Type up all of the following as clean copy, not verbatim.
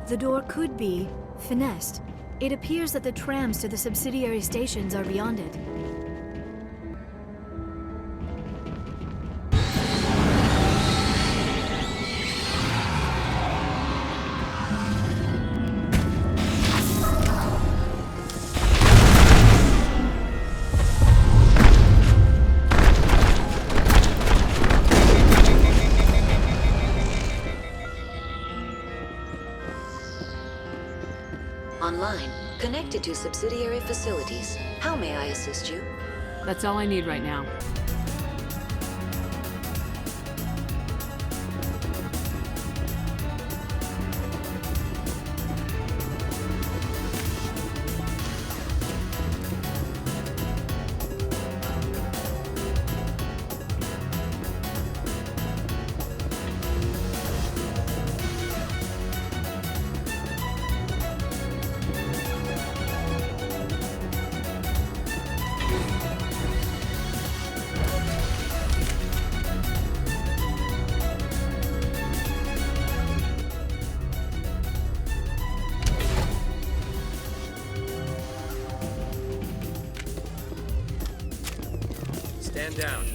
The door could be finessed. It appears that the trams to the subsidiary stations are beyond it. Online, connected to subsidiary facilities. How may I assist you? That's all I need right now. Stand down.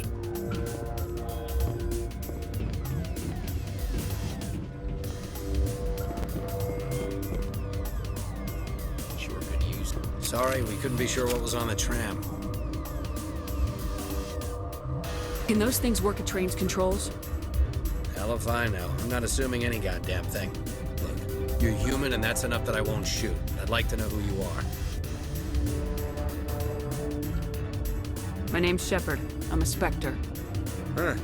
Sure could use it. Sorry, we couldn't be sure what was on the tram. Can those things work at train's controls? Hell if I know. I'm not assuming any goddamn thing. Look, you're human and that's enough that I won't shoot. I'd like to know who you are. My name's Shepard. I'm a Spectre. Huh.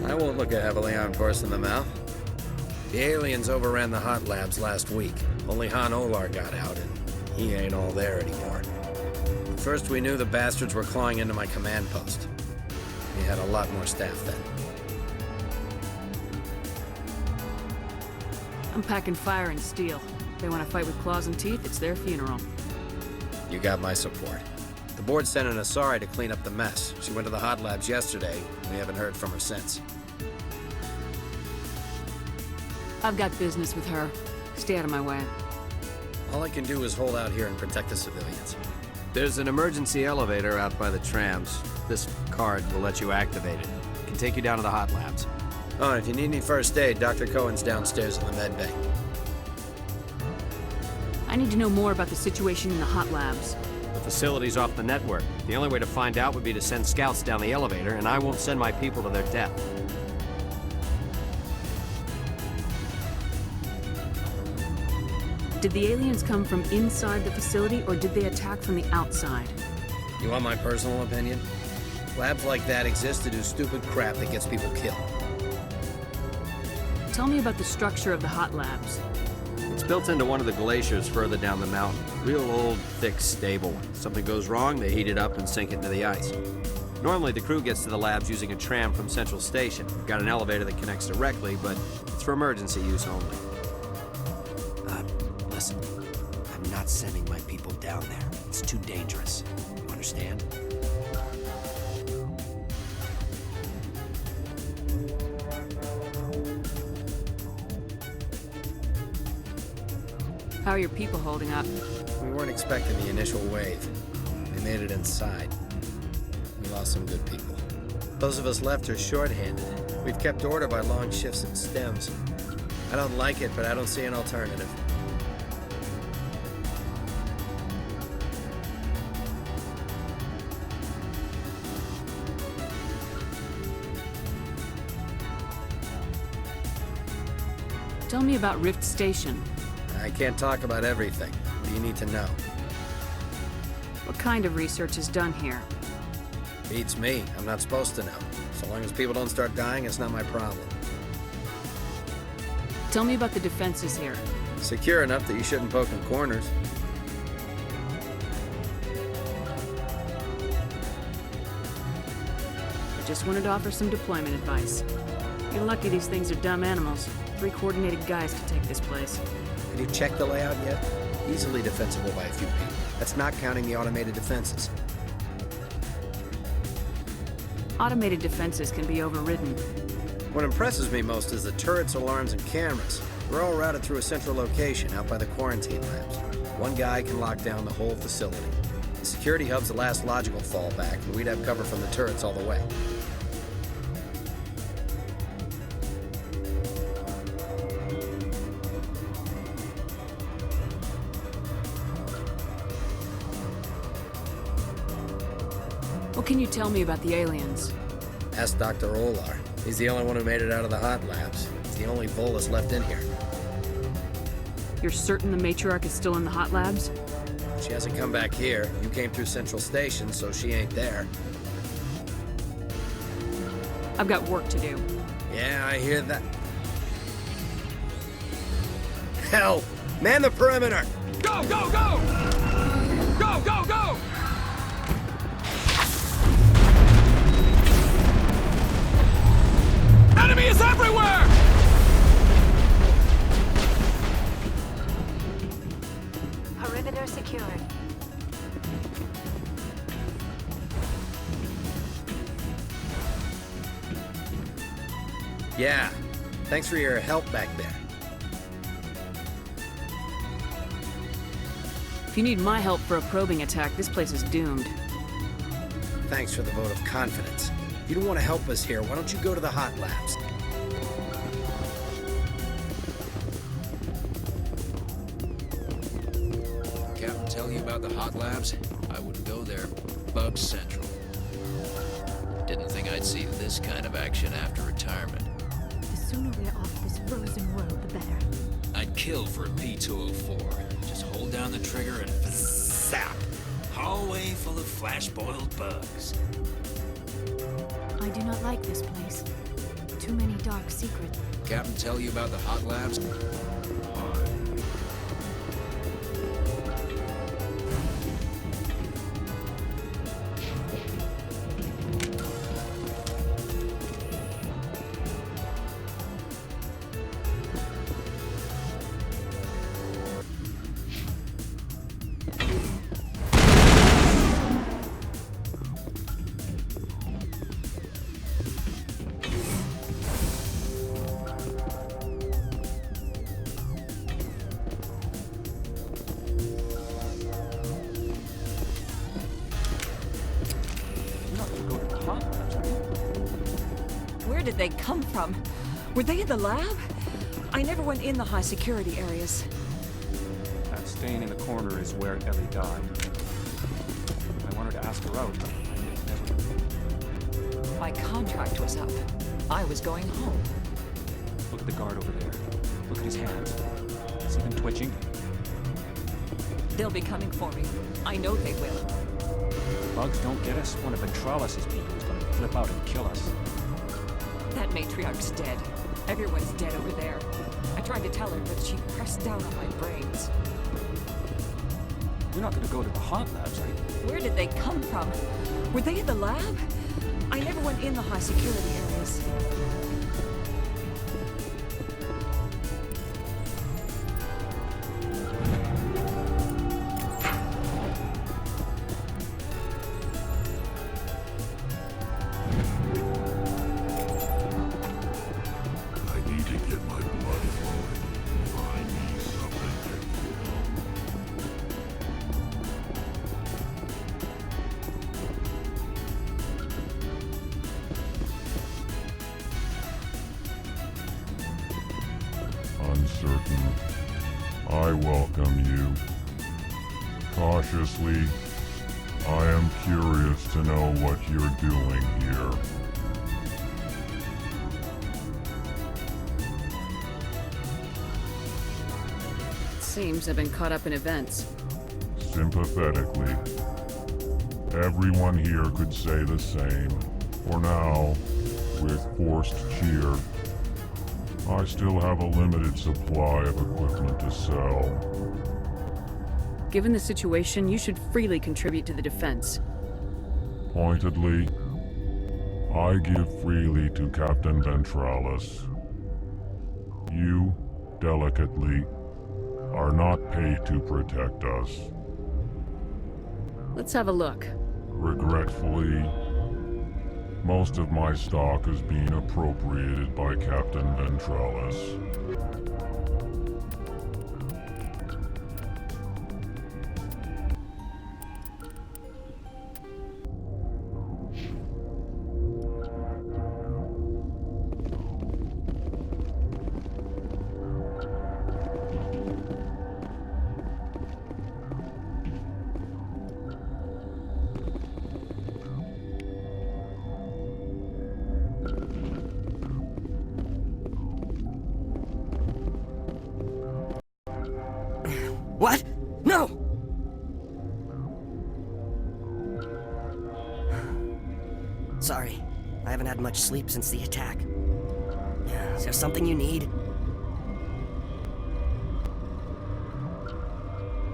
I won't look a heavily armed horse in the mouth. The aliens overran the hot labs last week. Only Han Olar got out, and he ain't all there anymore. First we knew the bastards were clawing into my command post. We had a lot more staff then. I'm packing fire and steel. If they want to fight with claws and teeth, it's their funeral. You got my support. The board sent an Asari to clean up the mess. She went to the hot labs yesterday. We haven't heard from her since. I've got business with her. Stay out of my way. All I can do is hold out here and protect the civilians. There's an emergency elevator out by the trams. This card will let you activate it. It can take you down to the hot labs. Oh, and if you need any first aid, Dr. Cohen's downstairs in the med bay. I need to know more about the situation in the hot labs. The facility's off the network. The only way to find out would be to send scouts down the elevator, and I won't send my people to their death. Did the aliens come from inside the facility, or did they attack from the outside? You want my personal opinion? Labs like that exist to do stupid crap that gets people killed. Tell me about the structure of the hot labs. It's built into one of the glaciers further down the mountain. Real old, thick, stable one. Something goes wrong, they heat it up and sink it into the ice. Normally, the crew gets to the labs using a tram from Central Station. We've got an elevator that connects directly, but it's for emergency use only. Listen, I'm not sending my people down there. It's too dangerous. You understand? How are your people holding up? We weren't expecting the initial wave. They made it inside. We lost some good people. Those of us left are shorthanded. We've kept order by long shifts and stems. I don't like it, but I don't see an alternative. Tell me about Rift Station. I can't talk about everything. What do you need to know? What kind of research is done here? Beats me. I'm not supposed to know. So long as people don't start dying, it's not my problem. Tell me about the defenses here. Secure enough that you shouldn't poke in corners. I just wanted to offer some deployment advice. You're lucky these things are dumb animals. 3 coordinated guys to take this place. Have you checked the layout yet? Easily defensible by a few people. That's not counting the automated defenses. Automated defenses can be overridden. What impresses me most is the turrets, alarms, and cameras. We're all routed through a central location out by the quarantine labs. One guy can lock down the whole facility. The security hub's the last logical fallback, and we'd have cover from the turrets all the way. What can you tell me about the aliens? Ask Dr. Olar. He's the only one who made it out of the hot labs. He's the only Volus left in here. You're certain the matriarch is still in the hot labs? She hasn't come back here. You came through Central Station, so she ain't there. I've got work to do. Yeah, I hear that. Hell! Man the perimeter! Go, go, go! Go, go, go! Enemy is everywhere! Perimeter secured. Yeah. Thanks for your help back there. If you need my help for a probing attack, this place is doomed. Thanks for the vote of confidence. If you don't want to help us here, why don't you go to the hot labs? Captain tell you about the hot labs? I wouldn't go there. Bug Central. Didn't think I'd see this kind of action after retirement. The sooner we're off this frozen world, the better. I'd kill for a P204. Just hold down the trigger and zap! Hallway full of flash-boiled bugs. I do not like this place. Too many dark secrets. Captain tell you about the hot labs? Where did they come from? Were they in the lab? I never went in the high security areas. That stain in the corner is where Ellie died. I wanted to ask her out, but I never... My contract was up. I was going home. Look at the guard over there. Look at his hands. See them twitching? They'll be coming for me. I know they will. Bugs don't get us. One of Ventralis' people is going to flip out and kill us. That matriarch's dead. Everyone's dead over there. I tried to tell her, but she pressed down on my brains. You're not going to go to the hot labs, are you? Where did they come from? Were they in the lab? I never went in the high security areas. Uncertain. I welcome you. Cautiously, I am curious to know what you're doing here. It seems I've been caught up in events. Sympathetically. Everyone here could say the same. For now, with forced cheer, I still have a limited supply of equipment to sell. Given the situation, you should freely contribute to the defense. Pointedly, I give freely to Captain Ventralis. You, delicately, are not paid to protect us. Let's have a look. Regretfully, most of my stock is being appropriated by Captain Ventralis. What? No! Sorry, I haven't had much sleep since the attack. Is there something you need?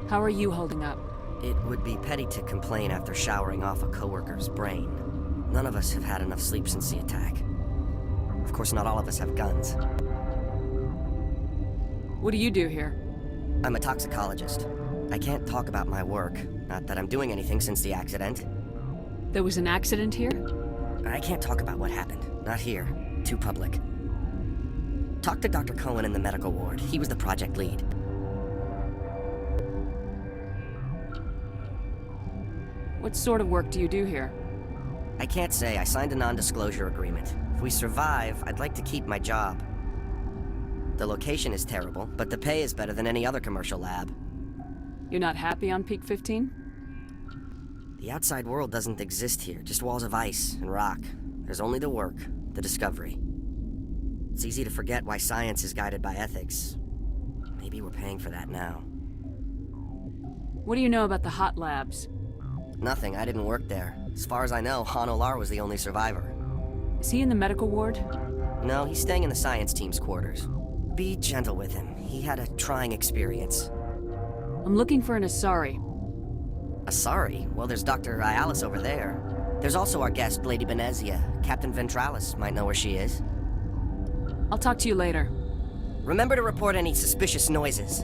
How are you holding up? It would be petty to complain after showering off a coworker's brain. None of us have had enough sleep since the attack. Of course, not all of us have guns. What do you do here? I'm a toxicologist. I can't talk about my work. Not that I'm doing anything since the accident. There was an accident here? I can't talk about what happened. Not here. Too public. Talk to Dr. Cohen in the medical ward. He was the project lead. What sort of work do you do here? I can't say. I signed a non-disclosure agreement. If we survive, I'd like to keep my job. The location is terrible, but the pay is better than any other commercial lab. You're not happy on Peak 15? The outside world doesn't exist here, just walls of ice and rock. There's only the work, the discovery. It's easy to forget why science is guided by ethics. Maybe we're paying for that now. What do you know about the hot labs? Nothing, I didn't work there. As far as I know, Han Olar was the only survivor. Is he in the medical ward? No, he's staying in the science team's quarters. Be gentle with him. He had a trying experience. I'm looking for an Asari. Asari? Well, there's Dr. Ayalis over there. There's also our guest, Lady Benezia. Captain Ventralis might know where she is. I'll talk to you later. Remember to report any suspicious noises.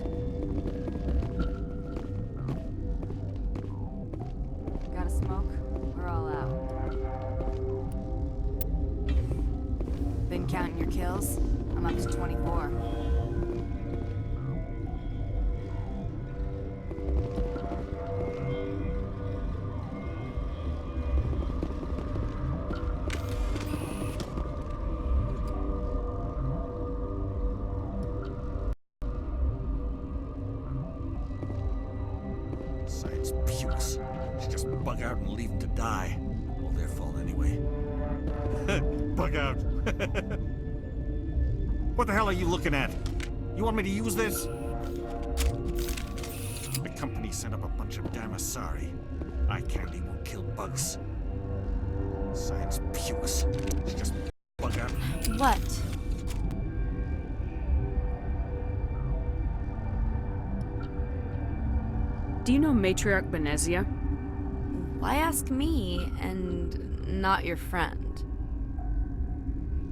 Got a smoke? We're all out. Been counting your kills? I'm up to 24. Science pukes. Should just bug out and leave them to die. All their fault anyway. Bug out. What the hell are you looking at? You want me to use this? The company sent up a bunch of damn Asari. Eye candy won't kill bugs. Science pukes. Should just bug out. What? Do you know Matriarch Benezia? Why ask me and not your friend?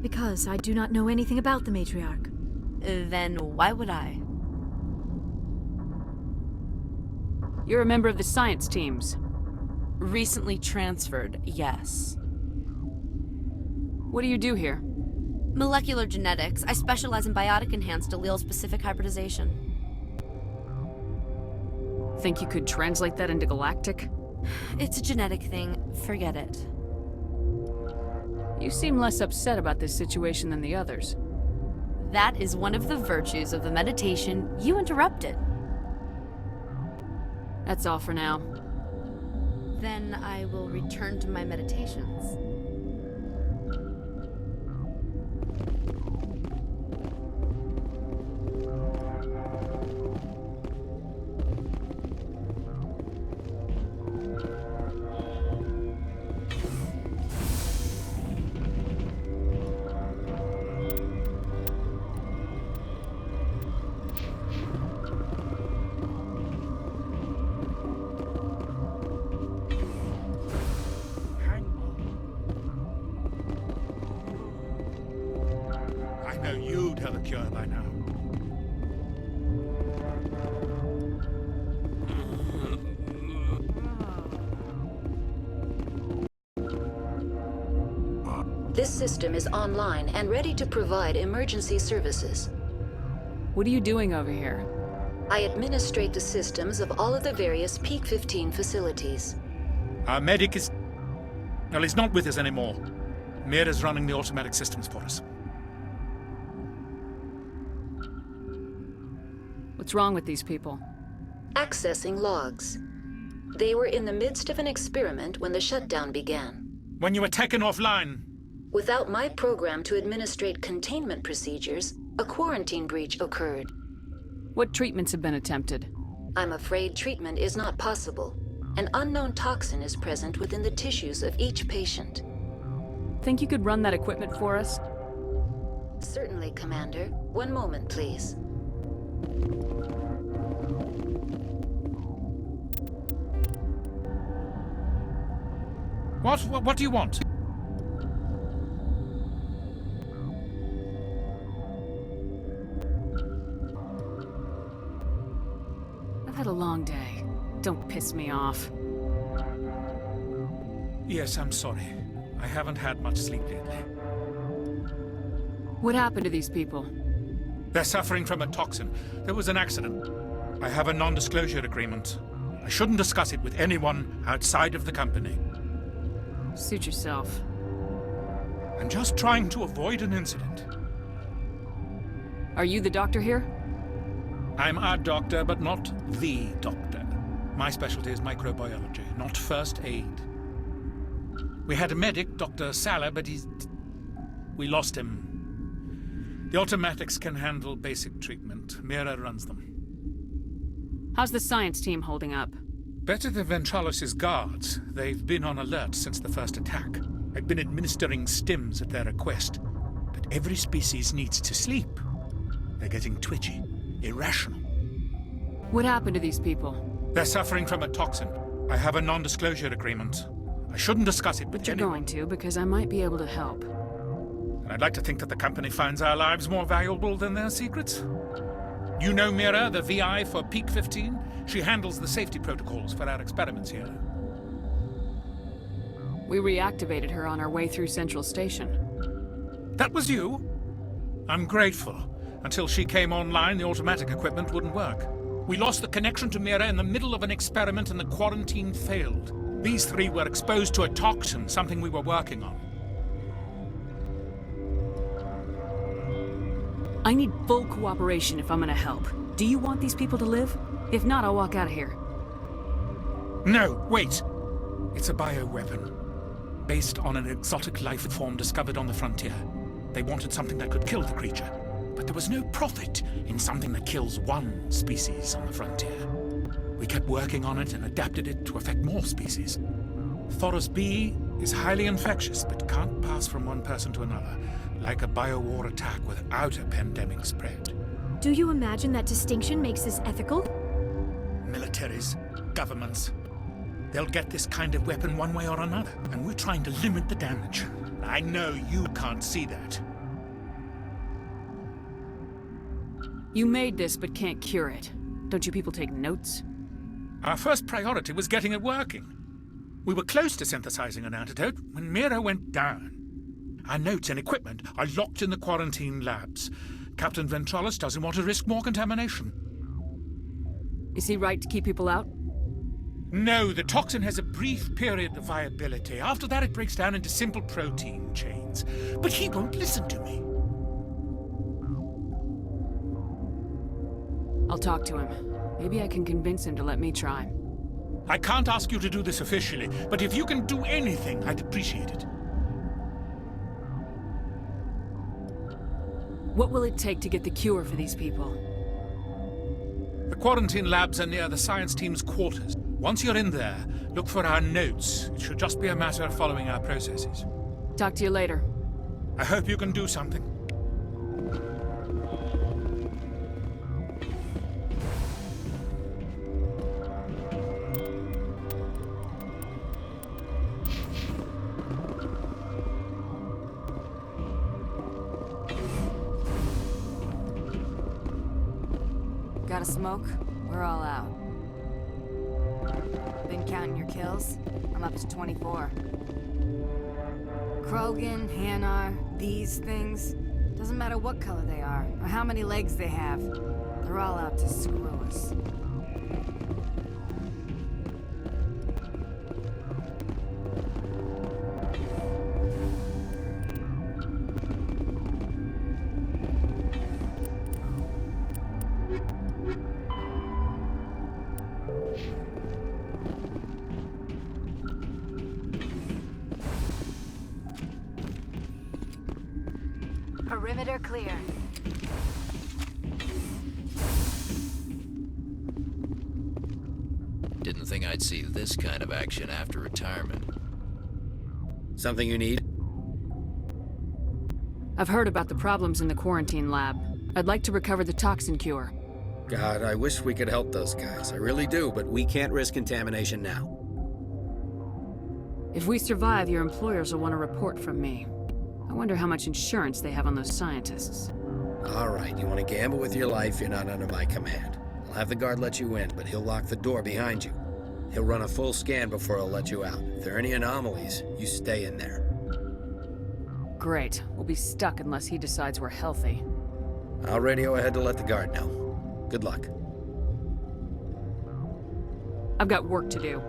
Because I do not know anything about the Matriarch. Then why would I? You're a member of the science teams. Recently transferred, yes. What do you do here? Molecular genetics. I specialize in biotic-enhanced allele-specific hybridization. Think you could translate that into galactic? It's a genetic thing. Forget it. You seem less upset about this situation than the others. That is one of the virtues of the meditation you interrupted. That's all for now. Then I will return to my meditations. I know you'd have a cure by now. This system is online and ready to provide emergency services. What are you doing over here? I administrate the systems of all of the various Peak 15 facilities. Our medic is... Well, he's not with us anymore. Mira's running the automatic systems for us. What's wrong with these people? Accessing logs. They were in the midst of an experiment when the shutdown began. When you were taken offline... Without my program to administrate containment procedures, a quarantine breach occurred. What treatments have been attempted? I'm afraid treatment is not possible. An unknown toxin is present within the tissues of each patient. Think you could run that equipment for us? Certainly, Commander. One moment, please. What do you want? I've had a long day. Don't piss me off. Yes, I'm sorry. I haven't had much sleep lately. What happened to these people? They're suffering from a toxin. There was an accident. I have a non-disclosure agreement. I shouldn't discuss it with anyone outside of the company. Suit yourself. I'm just trying to avoid an incident. Are you the doctor here? I'm a doctor, but not the doctor. My specialty is microbiology, not first aid. We had a medic, Dr. Salah, but we lost him. The automatics can handle basic treatment. Mira runs them. How's the science team holding up? Better than Ventralis' guards. They've been on alert since the first attack. I've been administering stims at their request. But every species needs to sleep. They're getting twitchy, irrational. What happened to these people? They're suffering from a toxin. I have a non-disclosure agreement. I shouldn't discuss it with But you're going to, because I might be able to help. And I'd like to think that the company finds our lives more valuable than their secrets. You know Mira, the VI for Peak 15? She handles the safety protocols for our experiments here. We reactivated her on our way through Central Station. That was you? I'm grateful. Until she came online, the automatic equipment wouldn't work. We lost the connection to Mira in the middle of an experiment and the quarantine failed. These three were exposed to a toxin, something we were working on. I need full cooperation if I'm gonna help. Do you want these people to live? If not, I'll walk out of here. No, wait! It's a bioweapon. Based on an exotic life form discovered on the frontier. They wanted something that could kill the creature. But there was no profit in something that kills one species on the frontier. We kept working on it and adapted it to affect more species. Thoros B is highly infectious, but can't pass from one person to another, like a biowar attack without a pandemic spread. Do you imagine that distinction makes this ethical? Militaries, governments, they'll get this kind of weapon one way or another, and we're trying to limit the damage. I know you can't see that. You made this, but can't cure it. Don't you people take notes? Our first priority was getting it working. We were close to synthesizing an antidote when Mira went down. Our notes and equipment are locked in the quarantine labs. Captain Ventralis doesn't want to risk more contamination. Is he right to keep people out? No, the toxin has a brief period of viability. After that, it breaks down into simple protein chains. But he won't listen to me. I'll talk to him. Maybe I can convince him to let me try. I can't ask you to do this officially, but if you can do anything, I'd appreciate it. What will it take to get the cure for these people? The quarantine labs are near the science team's quarters. Once you're in there, look for our notes. It should just be a matter of following our processes. Talk to you later. I hope you can do something. Got a smoke? We're all out. Been counting your kills? I'm up to 24. Krogan, Hanar, these things. Doesn't matter what color they are, or how many legs they have. They're all out to screw us. Perimeter clear. I'd see this kind of action after retirement. Something you need? I've heard about the problems in the quarantine lab. I'd like to recover the toxin cure. God, I wish we could help those guys. I really do, but we can't risk contamination now. If we survive, your employers will want a report from me. I wonder how much insurance they have on those scientists. All right, you want to gamble with your life, you're not under my command. I'll have the guard let you in, but he'll lock the door behind you. He'll run a full scan before he'll let you out. If there are any anomalies, you stay in there. Great. We'll be stuck unless he decides we're healthy. I'll radio ahead to let the guard know. Good luck. I've got work to do.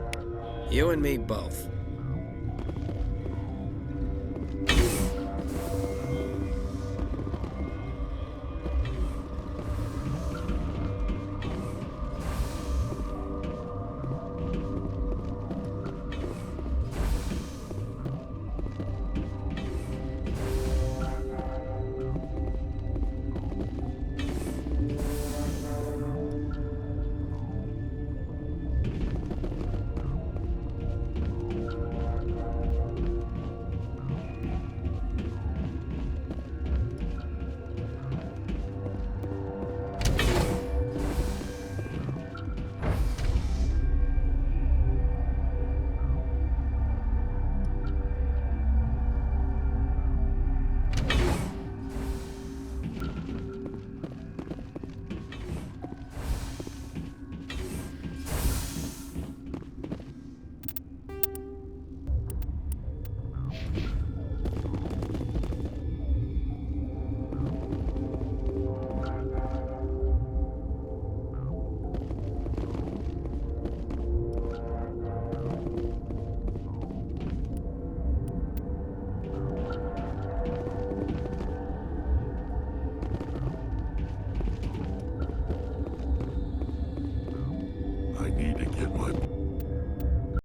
You and me both.